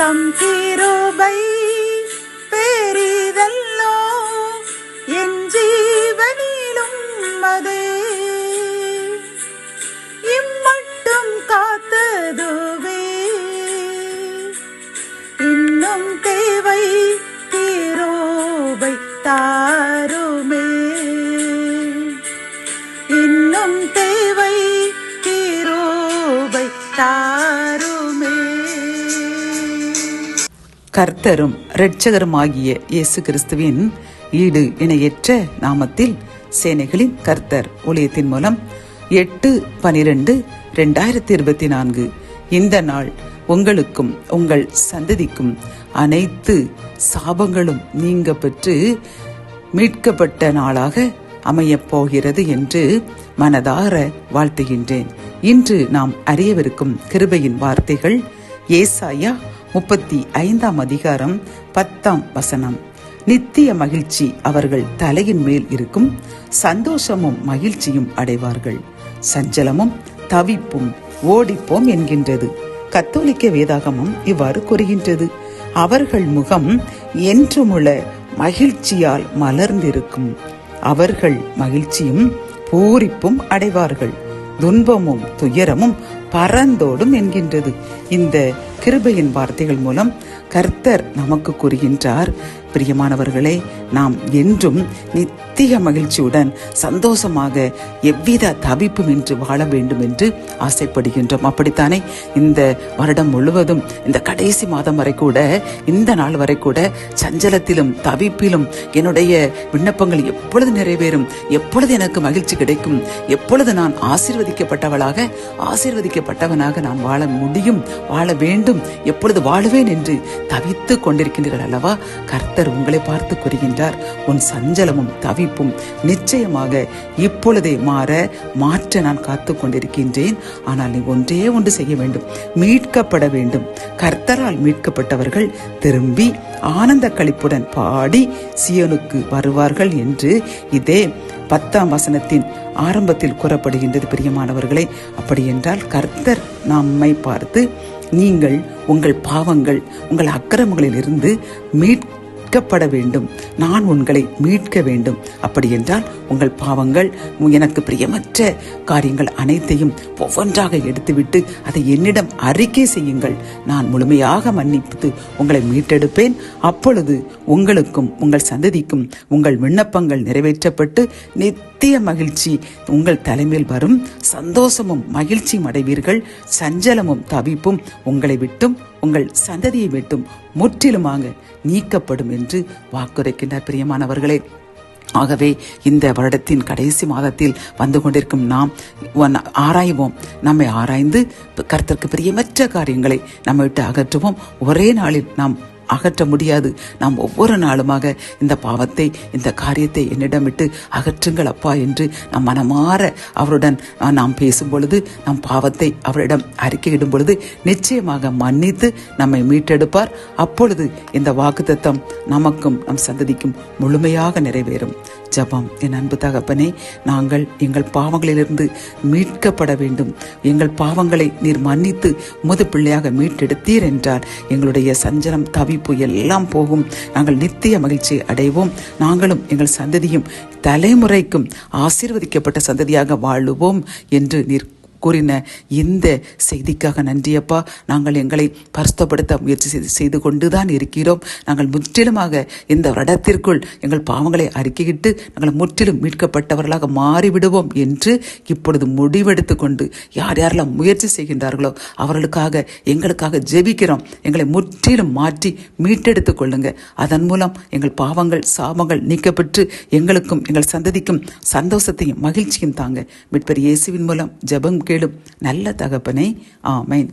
தம் கிருபை பெரிதல்லோ, என் ஜீவனிலும் அதே இம்மட்டும் காத்ததுவே. இன்னும் தேவை கிருபை தாருமே, இன்னும் தேவை கிருபை தாருமே. கர்த்தரும் இரட்சகருமாகிய இயேசு கிறிஸ்துவின் ஈடு இணையற்ற நாமத்தில் சேனைகளின் கர்த்தர் ஊழியத்தின் மூலம் 8/12/2024 இந்த நாள் உங்களுக்கும் உங்கள் சந்ததிக்கும் அனைத்து சாபங்களும் நீங்க பெற்று மீட்கப்பட்ட நாளாக அமையப் போகிறது என்று மனதார வாழ்த்துகின்றேன். இன்று நாம் அறியவிருக்கும் கிருபையின் வார்த்தைகள் ஏசாயா 35:10. நித்திய மகிழ்ச்சி அவர்கள் தலையின் மேல் இருக்கும், சந்தோஷமும் மகிழ்ச்சியும் அடைவார்கள், சஞ்சலமும் தவிப்பும் ஓடிப்போம் என்கின்றது. கத்தோலிக்க வேதாகமம் இவ்வாறு கூறுகின்றது. அவர்கள் முகம் என்றுமுள்ள மகிழ்ச்சியால் மலர்ந்திருக்கும், அவர்கள் மகிழ்ச்சியும் பூரிப்பும் அடைவார்கள், துன்பமும் துயரமும் பறந்தோடும் என்கின்றது. இந்த கிருபையின் வார்த்தைகள் மூலம் கர்த்தர் நமக்கு கூறுகின்றார், பிரியமானவர்களே, நாம் என்றும் நித்திய மகிழ்ச்சியுடன் சந்தோஷமாக எவ்வித தவிப்பும் இன்றி வாழ வேண்டும் என்று ஆசைப்படுகின்றோம். அப்படித்தானே இந்த வருடம் முழுவதும், இந்த கடைசி மாதம் வரை கூட, இந்த நாள் வரை கூட சஞ்சலத்திலும் தவிப்பிலும் என்னுடைய விண்ணப்பங்கள் எப்பொழுது நிறைவேறும், எப்பொழுது எனக்கு மகிழ்ச்சி கிடைக்கும், எப்பொழுது நான் ஆசீர்வதிக்கப்பட்டவளாக ஆசீர்வதிக்கப்பட்டவனாக நான் வாழ முடியும், வாழ வேண்டும், எப்பொழுது வாழுவேன் என்று தவித்து கொண்டிருக்கின்றீர்கள் அல்லவா? கர்த்தர் உங்களை பார்த்து கூறுகின்றார், உன் சஞ்சலமும் தவிப்பும் நிச்சயமாக இப்பொழுதே மாற்ற நான் காத்து கொண்டிருக்கின்றேன். ஆனால் நீ ஒன்றே ஒன்று செய்ய வேண்டும், மீட்கப்பட வேண்டும். கர்த்தரால் மீட்கப்பட்டவர்கள் திரும்பி ஆனந்த களிப்புடன் பாடி சியோனுக்கு வருவார்கள் என்று இதே 10 ஆரம்பத்தில் கூறப்படுகின்றது. பிரியமானவர்களே, அப்படி என்றால் கர்த்தர் நம்மை பார்த்து, நீங்கள் உங்கள் பாவங்கள், உங்கள் அக்கிரமங்களில் இருந்து மீட்கப்பட வேண்டும், நான் உங்களை மீட்க வேண்டும். அப்படி என்றால் உங்கள் பாவங்கள், எனக்கு பிரியமற்ற காரியங்கள் அனைத்தையும் ஒவ்வொன்றாக எடுத்துவிட்டு அதை என்னிடம் அறிக்கை செய்யுங்கள், நான் முழுமையாக மன்னித்து உங்களை மீட்டெடுப்பேன். அப்பொழுது உங்களுக்கும் உங்கள் சந்ததிக்கும் உங்கள் விண்ணப்பங்கள் நிறைவேற்றப்பட்டு நித்திய மகிழ்ச்சி உங்கள் தலைமையில் வரும், சந்தோஷமும் மகிழ்ச்சியும் அடைவீர்கள், சஞ்சலமும் தவிப்பும் உங்களை விட்டும் உங்கள் சந்ததியை விட்டும் முற்றிலுமாக நீக்கப்படும் என்று வாக்குரைக்கின்றார். பிரியமானவர்களே, ஆகவே இந்த வருடத்தின் கடைசி மாதத்தில் வந்து கொண்டிருக்கும் நாம் ஆராய்வோம், நம்மை ஆராய்ந்து கர்த்தருக்கு பிரியமற்ற காரியங்களை நம்ம விட்டு அகற்றுவோம். ஒரே நாளில் நாம் அகற்ற முடியாது. நாம் ஒவ்வொரு நாளுமாக இந்த பாவத்தை, இந்த காரியத்தை என்னிடம் விட்டு அகற்றுங்கள் அப்பா என்று நாம் மனமாற அவருடன் நாம் பேசும் பொழுது, நம் பாவத்தை அவரிடம் அறிக்கையிடும் பொழுது நிச்சயமாக மன்னித்து நம்மை மீட்டெடுப்பார். அப்பொழுது இந்த வாக்குத்தத்தம் நமக்கும் நம் சந்ததிக்கும் முழுமையாக நிறைவேறும். ஜெபம். என் அன்பு தகப்பனே, நாங்கள் எங்கள் பாவங்களிலிருந்து மீட்கப்பட வேண்டும். எங்கள் பாவங்களை நீர் மன்னித்து உமது பிள்ளையாக மீட்டெடுத்தீர் என்றால் எங்களுடைய சஞ்சலம் தவிப்பு எல்லாம் போகும். நாங்கள் நித்திய மகிழ்ச்சி அடைவோம். நாங்களும் எங்கள் சந்ததியும் தலைமுறைக்கும் ஆசீர்வதிக்கப்பட்ட சந்ததியாக வாழுவோம் என்று நீர் கூறின இந்த செய்திக்காக நன்றியப்பா. நாங்கள் எங்களை பரிசுத்தப்படுத்த முயற்சி செய்து கொண்டுதான் இருக்கிறோம். நாங்கள் முற்றிலுமாக இந்த வருடத்திற்குள் எங்கள் பாவங்களை அறிக்கையிட்டு நாங்கள் முற்றிலும் மீட்கப்பட்டவர்களாக மாறிவிடுவோம் என்று இப்பொழுது முடிவெடுத்து கொண்டு யார் யாரெல்லாம் முயற்சி செய்கின்றார்களோ அவர்களுக்காக எங்களுக்காக ஜெபிக்கிறோம். எங்களை முற்றிலும் மாற்றி மீட்டெடுத்துக் கொள்ளுங்க. அதன் மூலம் எங்கள் பாவங்கள் சாபங்கள் நீக்கப்பட்டு எங்களுக்கும் எங்கள் சந்ததிக்கும் சந்தோஷத்தையும் மகிழ்ச்சியும் தாங்க. மீட்பர் இயேசுவின் மூலம் ஜெபம் கேளும் நல்ல தகப்பனே, ஆமென்.